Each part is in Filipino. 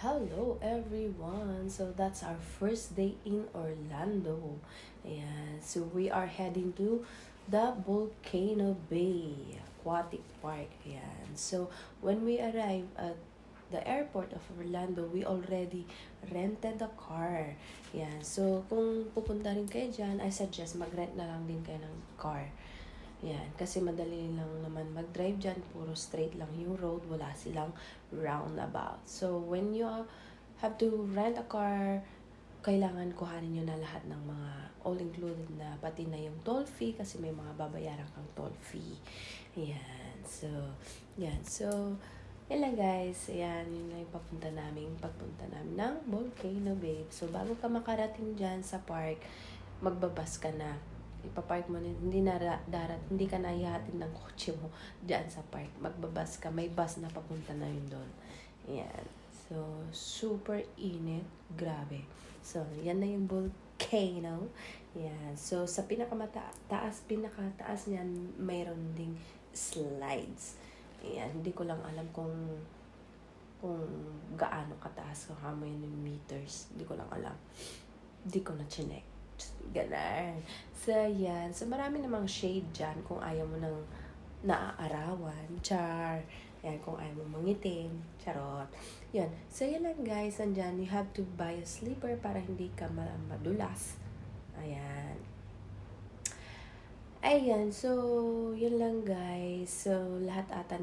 Hello everyone! So that's our first day in Orlando. Ayan. So we are heading to the Volcano Bay Aquatic Park. Ayan. So when we arrive at the airport of Orlando, we already rented a car. Ayan. So kung pupunta rin kayo dyan, I suggest mag-rent na lang din kayo ng car. Yan, kasi madali lang naman mag-drive dyan. Puro straight lang yung road. Wala silang roundabout. So, when you have to rent a car, kailangan kuhanin nyo na lahat ng mga all-included na pati na yung toll fee kasi may mga babayaran kang toll fee. Yan. So, yan. So, yan lang guys. Yan, yun lang yung pagpunta namin ng Volcano Bay. So, bago ka makarating dyan sa park, magbabas ka na. Ipapark mo na, hindi ka na ihahatid ng kotse mo dyan sa park. Magbabas ka, may bus na papunta na yun doon. Yan. So, super init. Grabe. So, yan na yung volcano. Yan. So, sa pinakataas niyan, mayroon ding slides. Yan. Hindi ko lang alam kung gaano kataas, kung how many meters. Hindi ko lang alam. Hindi ko na chinek. Ganon. So, yan. So, marami namang shade dyan kung ayaw mo ng naaarawan. Char. Yan, kung ayaw mo mangitim. Charot. Yan. So, yan lang guys. Andyan, you have to buy a slipper para hindi ka madulas. Ayan. Ayan. So, yun lang guys. So, lahat ata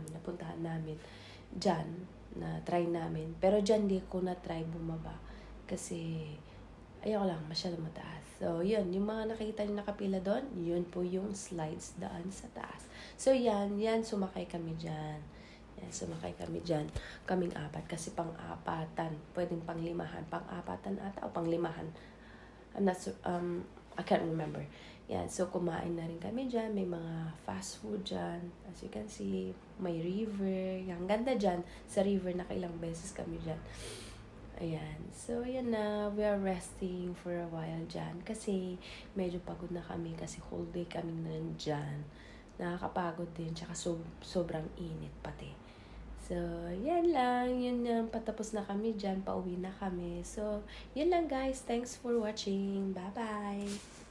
napuntahan namin dyan. Na try namin. Pero dyan di ko na try bumaba. Kasi, ayoko lang, masyado mataas. So, yun, yung mga nakita nyo nakapila doon, yun po yung slides daan sa taas. So, yan, sumakay kami dyan. Yan, sumakay kami dyan. Kaming apat, kasi pang-apatan. Pwedeng pang-limahan. Pang-apatan ata o pang-limahan. I can't remember. Yan, so kumain na rin kami dyan. May mga fast food dyan. As you can see, may river. Ang ganda dyan. Sa river, nakailang beses kami dyan. Ayan. So, ayan na. We are resting for a while dyan. Kasi, medyo pagod na kami. Kasi whole day kaming nandyan. Nakakapagod din. Tsaka sobrang init pati. So, yan lang. Yun lang. Patapos na kami dyan. Pauwi na kami. So, yun lang guys. Thanks for watching. Bye-bye.